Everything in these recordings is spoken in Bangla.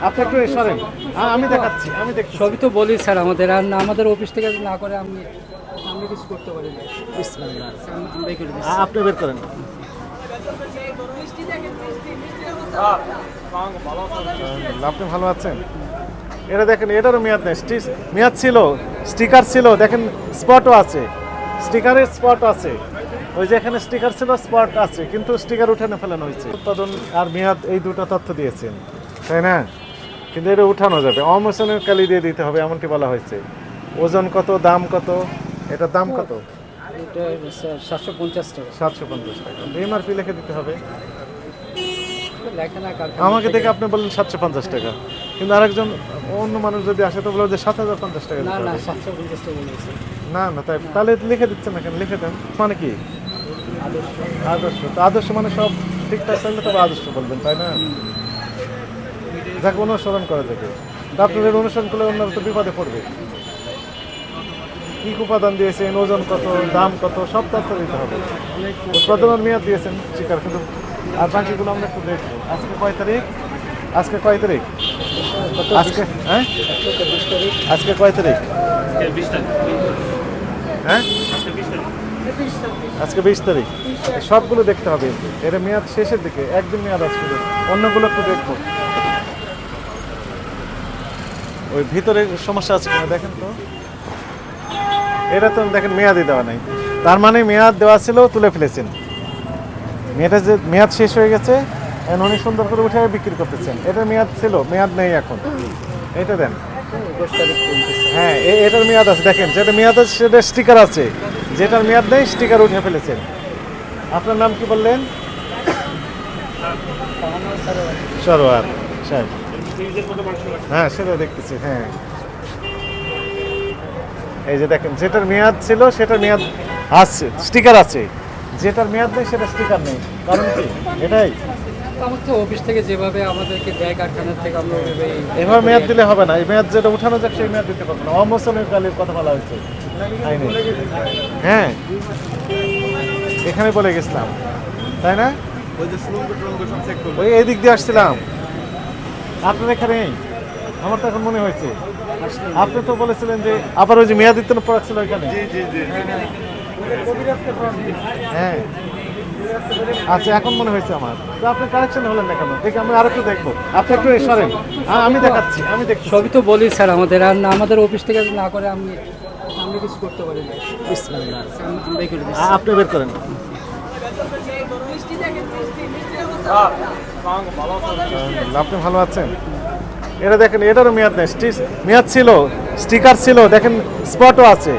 আপনি একটু সরেন, আমি দেখাচ্ছি, আমি দেখছি। সবই তো বলি স্যার, আমাদের আর না, আমাদের অফিস থেকে না করে আমি কিছু করতে পারি না। বিসমিল্লাহ। আমরাই করে দিচ্ছি। আপনি বের করেন। আপনি ভালো আছেন? এটা দেখেন, এটারও মেয়াদ নেই। মেয়াদ ছিল, স্টিকার ছিল, দেখেন স্পটও আছে, স্টিকারের স্পট আছে। ওই যে এখানে স্টিকার ছিল, স্পট আছে, কিন্তু স্টিকার উঠানো ফেলানো হয়েছে। উৎপাদন আর মেয়াদ এই দুটো তথ্য দিয়েছেন, তাই না? কিন্তু এটা উঠানো যাবে, অমোশনের কালি দিয়ে দিতে হবে এমনটি বলা হয়েছে। ওজন কত, দাম কত, এটার দাম কত? এটা স্যার 750 টাকা। 750 টাকা। এমআরপি লিখে দিতে হবে। লেখা না কার আমাকে দেখে আপনি বললেন 750 টাকা, কিন্তু আরেকজন অন্য মানুষ যদি আসে তো বলবো যে 7050 টাকা না দিতে না হবে। 750 টাকা বলেছে। না না, তাহলে লিখে দিচ্ছেন না কেন? লিখে দেন। মানে কি আদর্শ। আদর্শ? তো আদর্শ মানে সব ঠিকঠাক থাকলে তবে আদর্শ বলবেন, তাই না? যাকে অনুসরণ করা যাবে। তা আপনাদের অনুসরণ করলে অন্যরা তো বিপদে পড়বে। কি উপাদান দিয়েছেন, ওজন কত, দাম কত, সব তথ্য দিতে হবে। উৎপাদনের মেয়াদ দিয়েছেন শিকার, কিন্তু আর বাকিগুলো আমরা একটু দেখবো। আজকে কয় তারিখ? আজকে কয় তারিখ? আজকে হ্যাঁ, আজকে কয় তারিখ? হ্যাঁ, আজকে 20 তারিখ। সবগুলো দেখতে হবে। এটা মেয়াদ শেষের দিকে, একদিন মেয়াদ আছে, অন্যগুলো একটু দেখবো। ওই ভিতরে সমস্যা আছে কিনা দেখেন তো। এটা তো দেখেন মেয়াদই দেওয়া নাই, তার মানে মেয়াদ দেওয়া ছিল, তুলে ফেলেছেন। মেয়াদটা যে মেয়াদ শেষ হয়ে গেছে, এখন অনেক সুন্দর করে উঠে বিক্রি করতেছেন। এটা মেয়াদ ছিল, মেয়াদ নেই এখন। এটা দেন। 10 তারিখ পর্যন্ত। হ্যাঁ, এটার মেয়াদ আছে, দেখেন যেটা মেয়াদ আছে সেটা স্টিকার আছে, যেটার মেয়াদ নেই স্টিকার উঠে ফেলেছেন। আপনার নাম কি বললেন? সরোয়ার সাহেব। হ্যাঁ, সেটা দেখতেছি। হ্যাঁ, এই যে দেখেন, যেটার মেয়াদ ছিল সেটার মেয়াদ আছে, স্টিকার আছে, যেটার মেয়াদ নেই সেটা স্টিকার নেই। কারণ কি? এটাই। আমার তো অফিস থেকে যেভাবে আমাদেরকে দেয় কারখানার থেকে, আমরা এভাবে মেয়াদ দিলে হবে না। এই মেয়াদ যেটা উঠানো যাক সেই মেয়াদ দিতে পারবো না। অমোশনের কালির কথা বলা হয়েছে আইনে। হ্যাঁ, এখানে বলে গেছিলাম, তাই না? ওই এই দিক দিয়ে আসছিলাম, আপনার এখানে নেই। আমার তো এখন মনে হয়েছে আপনি তো বলেছিলেন যে আবার ওই যে মেয়াদিত্বের পড়া ছিল ওইখানে। হ্যাঁ, আচ্ছা, এখন মনে হয়েছে আমার। তো আপনি কারেকশন হলেন না কেন? দেখি আমি আরেকটু দেখবো। আপনি একটু সরেন, আমি দেখাচ্ছি, আমি দেখছি। সবই তো বলি স্যার, আমাদের আর না, আমাদের অফিস থেকে না করে আমি কিছু করতে পারি না। বিসমিল্লাহ। আমরাই করে দিচ্ছি। আপনি বের করেন। আপনি ভালো আছেন? এটা দেখেন, এটারও মেয়াদ নেই। মেয়াদ ছিল, স্টিকার ছিল, দেখেন স্পটও আছে,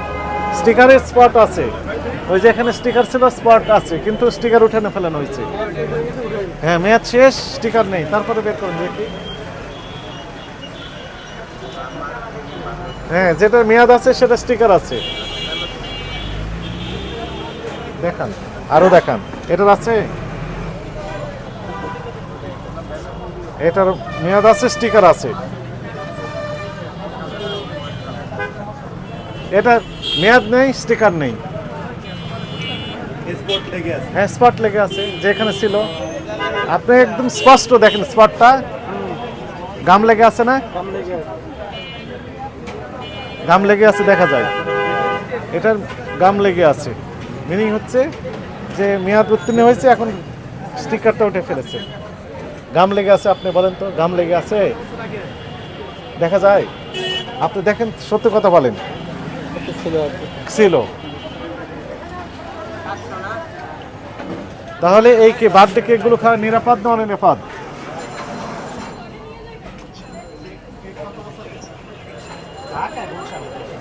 স্টিকারের স্পট আছে। ওই যে এখানে স্টিকার ছিল, স্পট আছে, কিন্তু স্টিকার উঠানো ফেলানো হয়েছে। হ্যাঁ, মেয়াদ শেষ, স্টিকার নেই। তারপরে বের করুন দেখি। হ্যাঁ, যেটার মেয়াদ আছে সেটা স্টিকার আছে। দেখান, আরো দেখান। এটার আছে, এটার মেয়াদ আছে, স্টিকার আছে। এটা মেয়াদ নেই, স্টিকার নেই। হ্যাঁ, স্পট লেগে আছে যেখানে ছিল। আপনি একদম স্পষ্ট দেখেন স্পটটা। গাম লেগে আছে না? গাম লেগে আছে, দেখা যায়। এটার গাম লেগে আছে, মিনিং হচ্ছে যে মেয়াদ উত্তীর্ণ হয়েছে, এখন স্টিকারটা উঠে ফেলেছে। গাম লেগে আছে। আপনি বলেন তো, গাম লেগে আছে? দেখা যায়? আপনি দেখেন, সত্য কথা বলেন। ছিল। তাহলে এই কি বার্থডে কেকগুলো খাওয়া নিরাপদ না অনিরাপদ?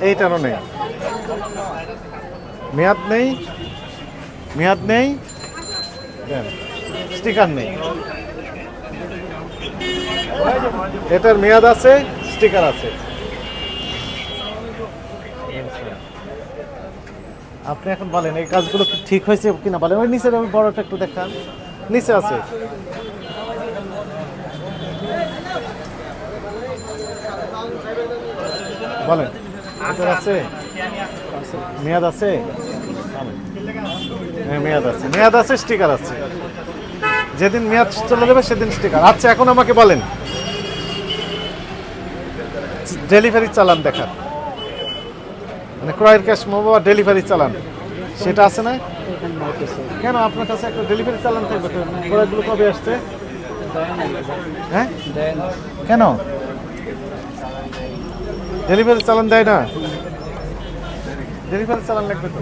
এইটারও নেই, মেয়াদ নেই, মেয়াদ নেই, স্টিকার নেই। এটার মেয়াদ আছে, স্টিকার আছে। আপনি এখন বলেন এই কাজগুলো কি ঠিক হয়েছে কিনা বলেন। ওই নিচে আমি বড়টা একটু দেখান, নিচে আছে। বলেন, এটার আছে মেয়াদ আছে? হ্যাঁ, মেয়াদ আছে, মেয়াদ আছে, স্টিকার আছে। যেদিন মেয়াদ চলে যাবে সেদিন স্টিকার। আচ্ছা, এখন আমাকে বলেন ডেলিভারি চালান দেখান, মানে ক্রয়ের ক্যাশ মোমো বা ডেলিভারি চালান সেটা আছে না? এখানে মাইকেছে কেন আপনার কাছে একটা ডেলিভারি চালান থাকবে তো? প্রোডাক্টগুলো কবে আসছে? দেয় না হ্যাঁ, দেয় না কেন ডেলিভারি চালান দেয় না? ডেলিভারি চালান লাগবে তো।